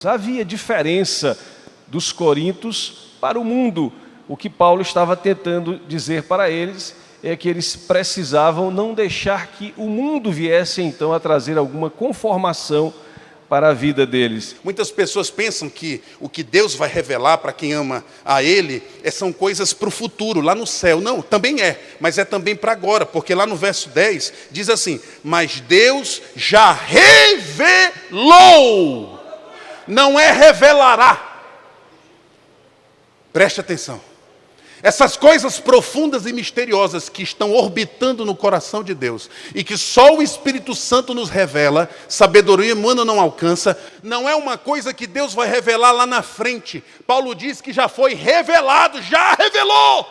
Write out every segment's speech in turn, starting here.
Havia diferença dos coríntios para o mundo. O que Paulo estava tentando dizer para eles é que eles precisavam não deixar que o mundo viesse então a trazer alguma conformação para a vida deles. Muitas pessoas pensam que o que Deus vai revelar para quem ama a Ele são coisas para o futuro, lá no céu. Não, também é, mas é também para agora, porque lá no verso 10 diz assim: mas Deus já revelou, não é revelará. Preste atenção. Essas coisas profundas e misteriosas que estão orbitando no coração de Deus e que só o Espírito Santo nos revela, sabedoria humana não alcança, não é uma coisa que Deus vai revelar lá na frente. Paulo diz que já foi revelado, já revelou.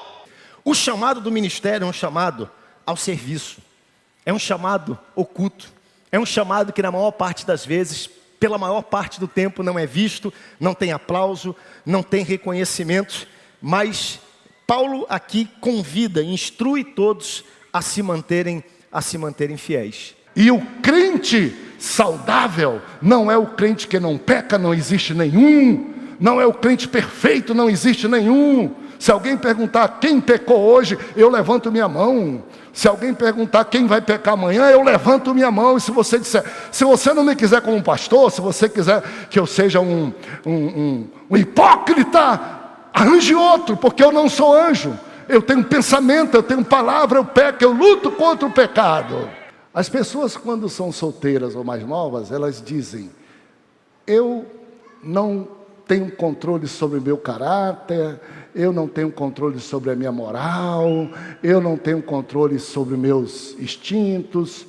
O chamado do ministério é um chamado ao serviço, é um chamado oculto, é um chamado que na maior parte das vezes, pela maior parte do tempo não é visto, não tem aplauso, não tem reconhecimento, mas Paulo aqui convida, instrui todos a se manterem fiéis. E o crente saudável não é o crente que não peca, não existe nenhum. Não é o crente perfeito, não existe nenhum. Se alguém perguntar quem pecou hoje, eu levanto minha mão. Se alguém perguntar quem vai pecar amanhã, eu levanto minha mão. E se você disser, se você não me quiser como pastor, se você quiser que eu seja um hipócrita, arranje outro, porque eu não sou anjo. Eu tenho pensamento, eu tenho palavra, eu peco, eu luto contra o pecado. As pessoas, quando são solteiras ou mais novas, elas dizem: eu não tenho controle sobre o meu caráter, eu não tenho controle sobre a minha moral, eu não tenho controle sobre meus instintos.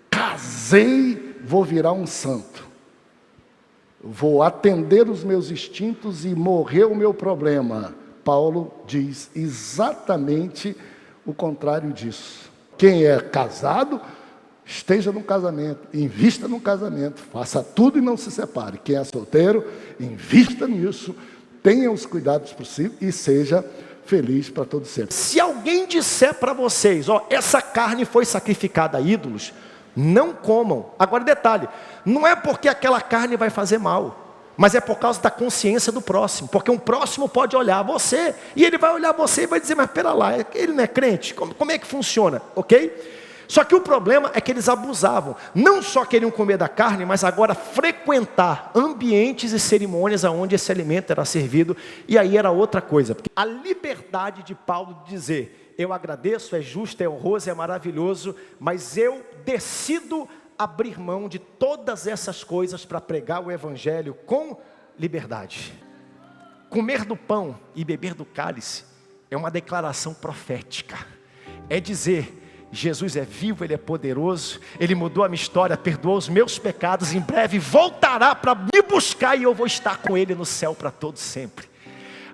Casei, vou virar um santo. Vou atender os meus instintos e morrer o meu problema. Paulo diz exatamente o contrário disso. Quem é casado, esteja no casamento, invista no casamento, faça tudo e não se separe. Quem é solteiro, invista nisso, tenha os cuidados possíveis e seja feliz para todo sempre. Se alguém disser para vocês, ó, essa carne foi sacrificada a ídolos, não comam. Agora detalhe, não é porque aquela carne vai fazer mal, mas é por causa da consciência do próximo, porque um próximo pode olhar você, e ele vai olhar você e vai dizer: mas pera lá, ele não é crente? Como é que funciona? Ok? Só que o problema é que eles abusavam, não só queriam comer da carne, mas agora frequentar ambientes e cerimônias onde esse alimento era servido, e aí era outra coisa. Porque a liberdade de Paulo de dizer: eu agradeço, é justo, é honroso, é maravilhoso, mas eu decido abrir mão de todas essas coisas para pregar o evangelho com liberdade. Comer do pão e beber do cálice é uma declaração profética. É dizer: Jesus é vivo, Ele é poderoso, Ele mudou a minha história, perdoou os meus pecados, em breve voltará para me buscar e eu vou estar com Ele no céu para todo sempre.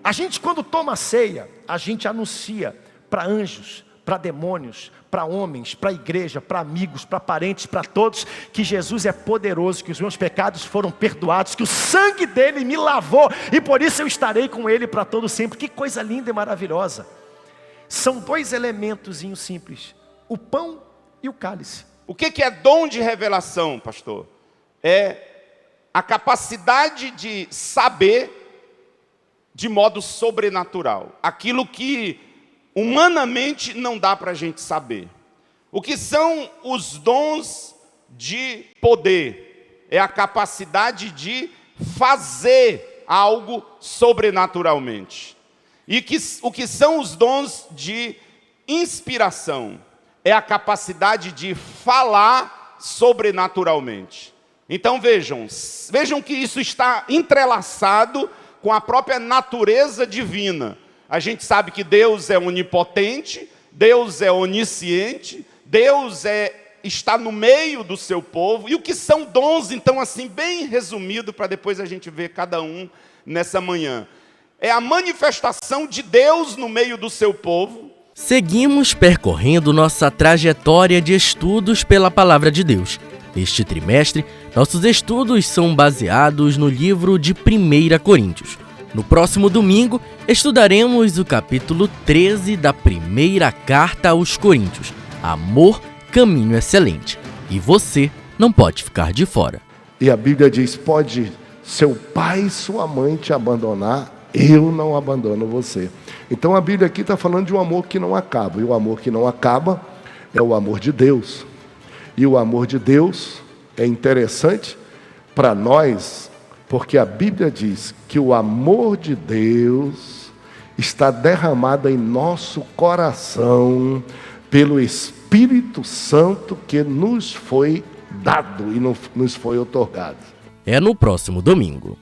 A gente, quando toma a ceia, a gente anuncia para anjos, para demônios, para homens, para a igreja, para amigos, para parentes, para todos, que Jesus é poderoso, que os meus pecados foram perdoados, que o sangue dele me lavou e por isso eu estarei com Ele para todo sempre. Que coisa linda e maravilhosa. São dois elementos simples: o pão e o cálice. O que é dom de revelação, pastor? É a capacidade de saber de modo sobrenatural aquilo que humanamente não dá para a gente saber. O que são os dons de poder? É a capacidade de fazer algo sobrenaturalmente. E o que são os dons de inspiração? É a capacidade de falar sobrenaturalmente. Então vejam que isso está entrelaçado com a própria natureza divina. A gente sabe que Deus é onipotente, Deus é onisciente, Deus está no meio do seu povo. E o que são dons, então, assim, bem resumido, para depois a gente ver cada um nessa manhã. É a manifestação de Deus no meio do seu povo. Seguimos percorrendo nossa trajetória de estudos pela Palavra de Deus. Este trimestre, nossos estudos são baseados no livro de 1 Coríntios. No próximo domingo, estudaremos o capítulo 13 da primeira carta aos Coríntios, Amor, Caminho Excelente. E você não pode ficar de fora. E a Bíblia diz: pode seu pai e sua mãe te abandonar, eu não abandono você. Então a Bíblia aqui está falando de um amor que não acaba. E o amor que não acaba é o amor de Deus. E o amor de Deus é interessante para nós, porque a Bíblia diz que o amor de Deus está derramado em nosso coração pelo Espírito Santo que nos foi dado e nos foi otorgado. É no próximo domingo.